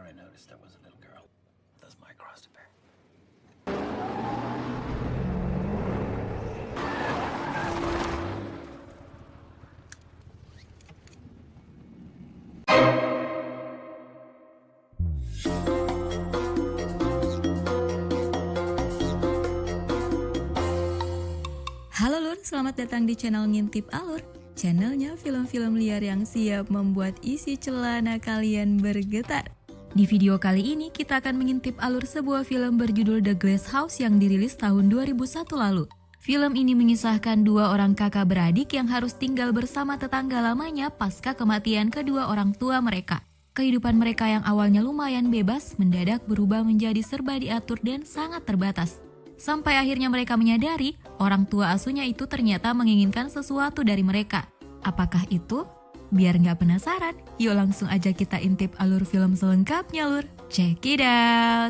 I noticed there was a little girl with those my cross to bear. Halo Lur, selamat datang di channel Ngintip Alur. Channelnya film-film liar yang siap membuat isi celana kalian bergetar. Di video kali ini kita akan mengintip alur sebuah film berjudul The Glass House yang dirilis tahun 2001 lalu. Film ini mengisahkan dua orang kakak beradik yang harus tinggal bersama tetangga lamanya pasca kematian kedua orang tua mereka. Kehidupan mereka yang awalnya lumayan bebas mendadak berubah menjadi serba diatur dan sangat terbatas. Sampai akhirnya mereka menyadari orang tua asuhnya itu ternyata menginginkan sesuatu dari mereka. Apakah itu? Biar nggak penasaran, yuk langsung aja kita intip alur film selengkapnya Lur. Check it out!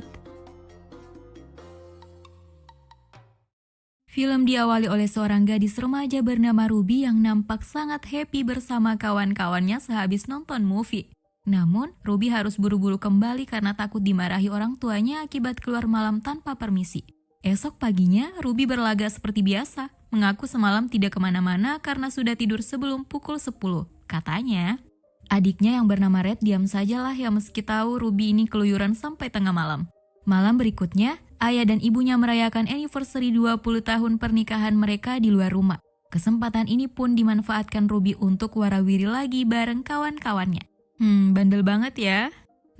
Film diawali oleh seorang gadis remaja bernama Ruby yang nampak sangat happy bersama kawan-kawannya sehabis nonton movie. Namun, Ruby harus buru-buru kembali karena takut dimarahi orang tuanya akibat keluar malam tanpa permisi. Esok paginya, Ruby berlaga seperti biasa, mengaku semalam tidak kemana-mana karena sudah tidur sebelum pukul 10. Katanya, adiknya yang bernama Red diam sajalah yang meski tahu Ruby ini keluyuran sampai tengah malam. Malam berikutnya, ayah dan ibunya merayakan anniversary 20 tahun pernikahan mereka di luar rumah. Kesempatan ini pun dimanfaatkan Ruby untuk warawiri lagi bareng kawan-kawannya. Bandel banget ya.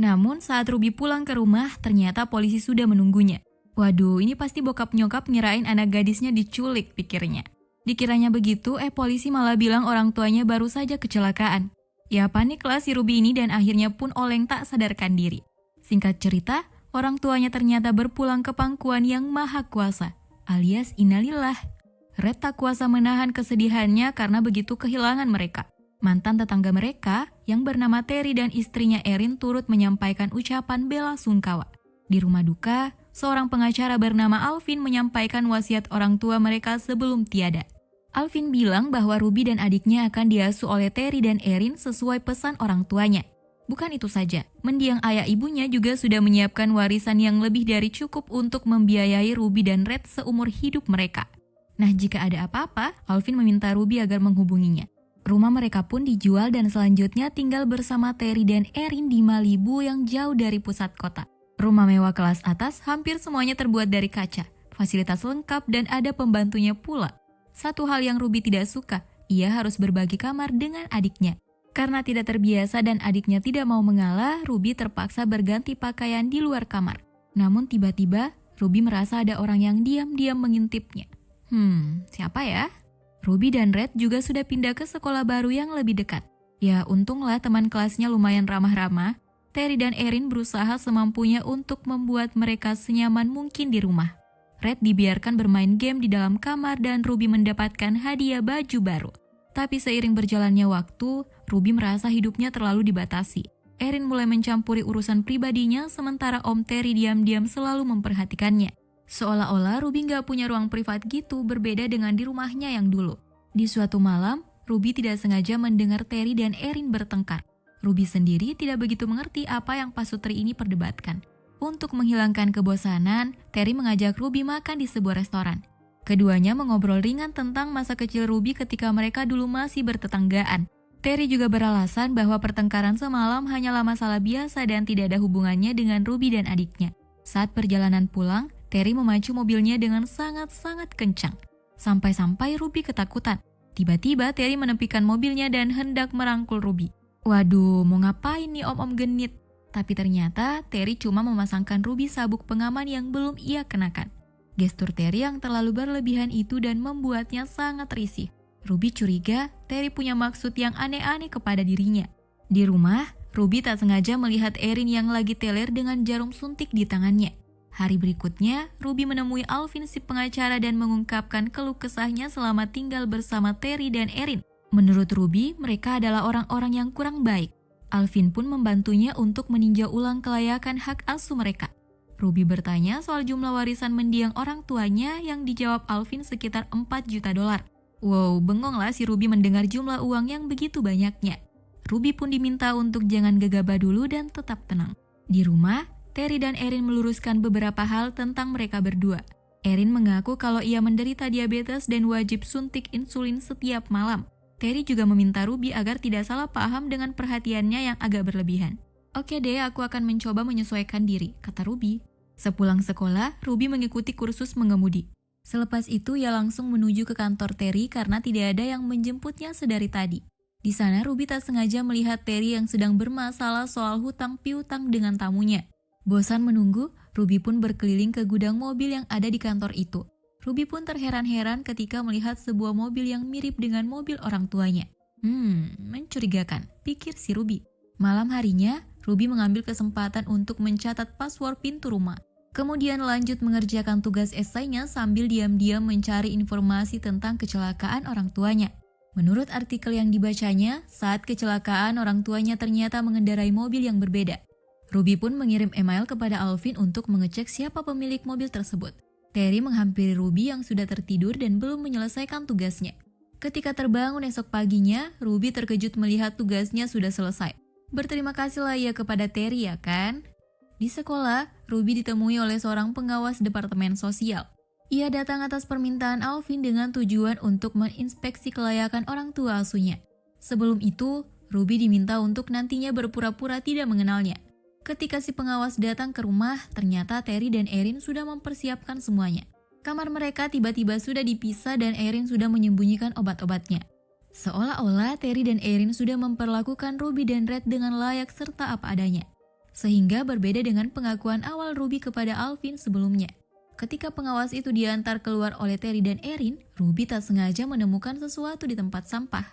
Namun saat Ruby pulang ke rumah, ternyata polisi sudah menunggunya. Waduh, ini pasti bokap nyokap ngirain anak gadisnya diculik, pikirnya. Dikiranya begitu, polisi malah bilang orang tuanya baru saja kecelakaan. Ya paniklah si Ruby ini dan akhirnya pun oleng tak sadarkan diri. Singkat cerita, orang tuanya ternyata berpulang ke pangkuan yang maha kuasa, alias innalillah. Red tak kuasa menahan kesedihannya karena begitu kehilangan mereka. Mantan tetangga mereka yang bernama Terry dan istrinya Erin turut menyampaikan ucapan bela sungkawa. Di rumah duka, seorang pengacara bernama Alvin menyampaikan wasiat orang tua mereka sebelum tiada. Alvin bilang bahwa Ruby dan adiknya akan diasuh oleh Terry dan Erin sesuai pesan orang tuanya. Bukan itu saja, mendiang ayah ibunya juga sudah menyiapkan warisan yang lebih dari cukup untuk membiayai Ruby dan Red seumur hidup mereka. Nah, jika ada apa-apa, Alvin meminta Ruby agar menghubunginya. Rumah mereka pun dijual dan selanjutnya tinggal bersama Terry dan Erin di Malibu yang jauh dari pusat kota. Rumah mewah kelas atas hampir semuanya terbuat dari kaca, fasilitas lengkap dan ada pembantunya pula. Satu hal yang Ruby tidak suka, ia harus berbagi kamar dengan adiknya. Karena tidak terbiasa dan adiknya tidak mau mengalah, Ruby terpaksa berganti pakaian di luar kamar. Namun tiba-tiba, Ruby merasa ada orang yang diam-diam mengintipnya. Siapa ya? Ruby dan Red juga sudah pindah ke sekolah baru yang lebih dekat. Ya, untunglah teman kelasnya lumayan ramah-ramah. Terry dan Erin berusaha semampunya untuk membuat mereka senyaman mungkin di rumah. Red dibiarkan bermain game di dalam kamar dan Ruby mendapatkan hadiah baju baru. Tapi seiring berjalannya waktu, Ruby merasa hidupnya terlalu dibatasi. Erin mulai mencampuri urusan pribadinya sementara Om Terry diam-diam selalu memperhatikannya. Seolah-olah Ruby gak punya ruang privat gitu, berbeda dengan di rumahnya yang dulu. Di suatu malam, Ruby tidak sengaja mendengar Terry dan Erin bertengkar. Ruby sendiri tidak begitu mengerti apa yang pasutri ini perdebatkan. Untuk menghilangkan kebosanan, Terry mengajak Ruby makan di sebuah restoran. Keduanya mengobrol ringan tentang masa kecil Ruby ketika mereka dulu masih bertetanggaan. Terry juga beralasan bahwa pertengkaran semalam hanyalah masalah biasa dan tidak ada hubungannya dengan Ruby dan adiknya. Saat perjalanan pulang, Terry memacu mobilnya dengan sangat-sangat kencang. Sampai-sampai Ruby ketakutan. Tiba-tiba Terry menepikan mobilnya dan hendak merangkul Ruby. Waduh, mau ngapain nih om-om genit? Tapi ternyata Terry cuma memasangkan Ruby sabuk pengaman yang belum ia kenakan. Gestur Terry yang terlalu berlebihan itu dan membuatnya sangat risih. Ruby curiga Terry punya maksud yang aneh-aneh kepada dirinya. Di rumah, Ruby tak sengaja melihat Erin yang lagi teler dengan jarum suntik di tangannya. Hari berikutnya, Ruby menemui Alvin si pengacara dan mengungkapkan keluh kesahnya selama tinggal bersama Terry dan Erin. Menurut Ruby, mereka adalah orang-orang yang kurang baik. Alvin pun membantunya untuk meninjau ulang kelayakan hak asuh mereka. Ruby bertanya soal jumlah warisan mendiang orang tuanya yang dijawab Alvin sekitar 4 juta dolar. Wow, bengonglah si Ruby mendengar jumlah uang yang begitu banyaknya. Ruby pun diminta untuk jangan gegabah dulu dan tetap tenang. Di rumah, Terry dan Erin meluruskan beberapa hal tentang mereka berdua. Erin mengaku kalau ia menderita diabetes dan wajib suntik insulin setiap malam. Terry juga meminta Ruby agar tidak salah paham dengan perhatiannya yang agak berlebihan. "Oke deh, aku akan mencoba menyesuaikan diri," kata Ruby. Sepulang sekolah, Ruby mengikuti kursus mengemudi. Selepas itu, ia langsung menuju ke kantor Terry karena tidak ada yang menjemputnya sedari tadi. Di sana, Ruby tak sengaja melihat Terry yang sedang bermasalah soal hutang piutang dengan tamunya. Bosan menunggu, Ruby pun berkeliling ke gudang mobil yang ada di kantor itu. Ruby pun terheran-heran ketika melihat sebuah mobil yang mirip dengan mobil orang tuanya. Mencurigakan, pikir si Ruby. Malam harinya, Ruby mengambil kesempatan untuk mencatat password pintu rumah. Kemudian lanjut mengerjakan tugas esainya sambil diam-diam mencari informasi tentang kecelakaan orang tuanya. Menurut artikel yang dibacanya, saat kecelakaan orang tuanya ternyata mengendarai mobil yang berbeda. Ruby pun mengirim email kepada Alvin untuk mengecek siapa pemilik mobil tersebut. Terry menghampiri Ruby yang sudah tertidur dan belum menyelesaikan tugasnya. Ketika terbangun esok paginya, Ruby terkejut melihat tugasnya sudah selesai. Berterima kasihlah ia kepada Terry, ya kan? Di sekolah, Ruby ditemui oleh seorang pengawas departemen sosial. Ia datang atas permintaan Alvin dengan tujuan untuk menginspeksi kelayakan orang tua asuhnya. Sebelum itu, Ruby diminta untuk nantinya berpura-pura tidak mengenalnya. Ketika si pengawas datang ke rumah, ternyata Terry dan Erin sudah mempersiapkan semuanya. Kamar mereka tiba-tiba sudah dipisah dan Erin sudah menyembunyikan obat-obatnya. Seolah-olah Terry dan Erin sudah memperlakukan Ruby dan Red dengan layak serta apa adanya. Sehingga berbeda dengan pengakuan awal Ruby kepada Alvin sebelumnya. Ketika pengawas itu diantar keluar oleh Terry dan Erin, Ruby tak sengaja menemukan sesuatu di tempat sampah.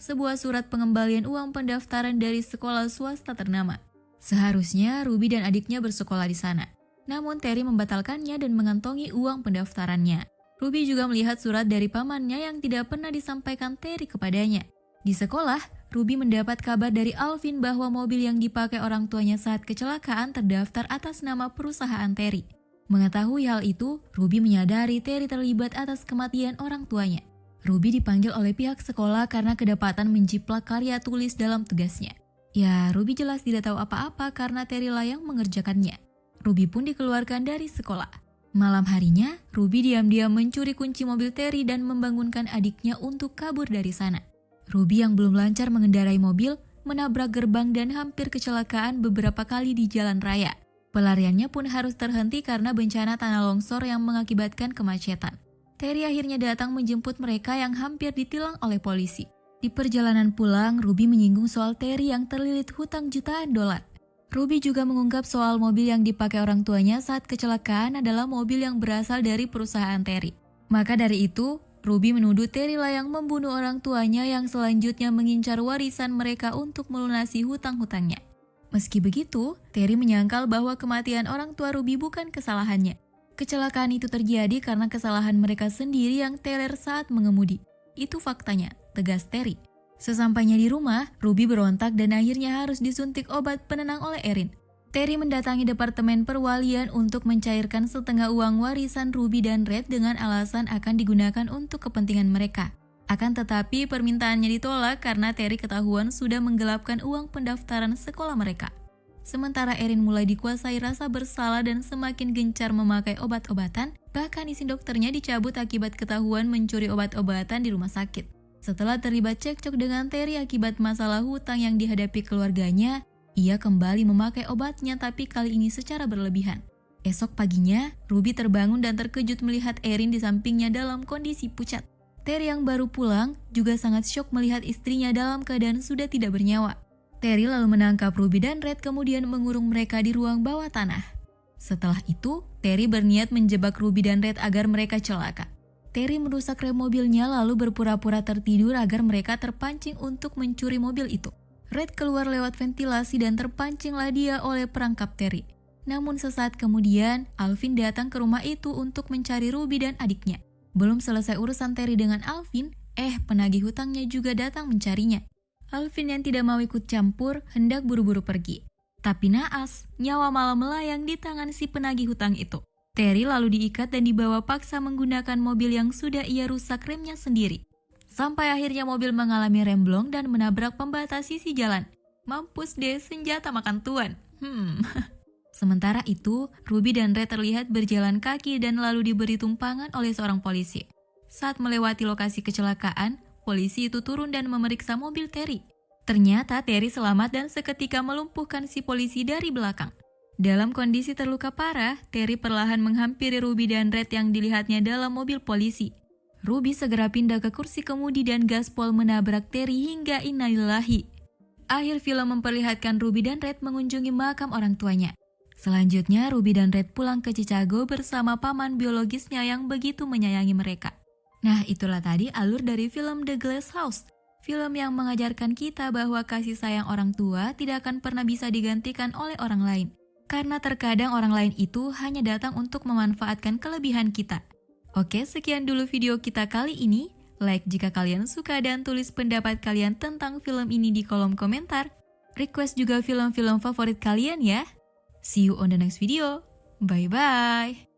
Sebuah surat pengembalian uang pendaftaran dari sekolah swasta ternama. Seharusnya Ruby dan adiknya bersekolah di sana. Namun Terry membatalkannya dan mengantongi uang pendaftarannya. Ruby juga melihat surat dari pamannya yang tidak pernah disampaikan Terry kepadanya. Di sekolah, Ruby mendapat kabar dari Alvin bahwa mobil yang dipakai orang tuanya saat kecelakaan terdaftar atas nama perusahaan Terry. Mengetahui hal itu, Ruby menyadari Terry terlibat atas kematian orang tuanya. Ruby dipanggil oleh pihak sekolah karena kedapatan menjiplak karya tulis dalam tugasnya. Ya, Ruby jelas tidak tahu apa-apa karena Terry lah yang mengerjakannya. Ruby pun dikeluarkan dari sekolah. Malam harinya, Ruby diam-diam mencuri kunci mobil Terry dan membangunkan adiknya untuk kabur dari sana. Ruby yang belum lancar mengendarai mobil, menabrak gerbang dan hampir kecelakaan beberapa kali di jalan raya. Pelariannya pun harus terhenti karena bencana tanah longsor yang mengakibatkan kemacetan. Terry akhirnya datang menjemput mereka yang hampir ditilang oleh polisi. Di perjalanan pulang, Ruby menyinggung soal Terry yang terlilit hutang jutaan dolar. Ruby juga mengungkap soal mobil yang dipakai orang tuanya saat kecelakaan adalah mobil yang berasal dari perusahaan Terry. Maka dari itu, Ruby menuduh Terry lah yang membunuh orang tuanya yang selanjutnya mengincar warisan mereka untuk melunasi hutang-hutangnya. Meski begitu, Terry menyangkal bahwa kematian orang tua Ruby bukan kesalahannya. Kecelakaan itu terjadi karena kesalahan mereka sendiri yang teler saat mengemudi. Itu faktanya, tegas Terry. Sesampainya di rumah, Ruby berontak dan akhirnya harus disuntik obat penenang oleh Erin. Terry mendatangi departemen perwalian untuk mencairkan setengah uang warisan Ruby dan Red dengan alasan akan digunakan untuk kepentingan mereka. Akan tetapi permintaannya ditolak karena Terry ketahuan sudah menggelapkan uang pendaftaran sekolah mereka. Sementara Erin mulai dikuasai rasa bersalah dan semakin gencar memakai obat-obatan, bahkan izin dokternya dicabut akibat ketahuan mencuri obat-obatan di rumah sakit. Setelah terlibat cekcok dengan Terry akibat masalah hutang yang dihadapi keluarganya, ia kembali memakai obatnya tapi kali ini secara berlebihan. Esok paginya, Ruby terbangun dan terkejut melihat Erin di sampingnya dalam kondisi pucat. Terry yang baru pulang juga sangat syok melihat istrinya dalam keadaan sudah tidak bernyawa. Terry lalu menangkap Ruby dan Red kemudian mengurung mereka di ruang bawah tanah. Setelah itu, Terry berniat menjebak Ruby dan Red agar mereka celaka. Terry merusak rem mobilnya lalu berpura-pura tertidur agar mereka terpancing untuk mencuri mobil itu. Red keluar lewat ventilasi dan terpancinglah dia oleh perangkap Terry. Namun sesaat kemudian, Alvin datang ke rumah itu untuk mencari Ruby dan adiknya. Belum selesai urusan Terry dengan Alvin, penagih hutangnya juga datang mencarinya. Alvin yang tidak mau ikut campur, hendak buru-buru pergi. Tapi naas, nyawa malah melayang di tangan si penagih hutang itu. Terry lalu diikat dan dibawa paksa menggunakan mobil yang sudah ia rusak remnya sendiri. Sampai akhirnya mobil mengalami remblong dan menabrak pembatas sisi jalan. Mampus deh, senjata makan tuan. Sementara itu, Ruby dan Red terlihat berjalan kaki dan lalu diberi tumpangan oleh seorang polisi. Saat melewati lokasi kecelakaan, polisi itu turun dan memeriksa mobil Terry. Ternyata Terry selamat dan seketika melumpuhkan si polisi dari belakang. Dalam kondisi terluka parah, Terry perlahan menghampiri Ruby dan Red yang dilihatnya dalam mobil polisi. Ruby segera pindah ke kursi kemudi dan gaspol menabrak Terry hingga innalillahi. Akhir film memperlihatkan Ruby dan Red mengunjungi makam orang tuanya. Selanjutnya, Ruby dan Red pulang ke Chicago bersama paman biologisnya yang begitu menyayangi mereka. Nah, itulah tadi alur dari film The Glass House. Film yang mengajarkan kita bahwa kasih sayang orang tua tidak akan pernah bisa digantikan oleh orang lain. Karena terkadang orang lain itu hanya datang untuk memanfaatkan kelebihan kita. Oke, sekian dulu video kita kali ini. Like jika kalian suka dan tulis pendapat kalian tentang film ini di kolom komentar. Request juga film-film favorit kalian ya. See you on the next video. Bye-bye.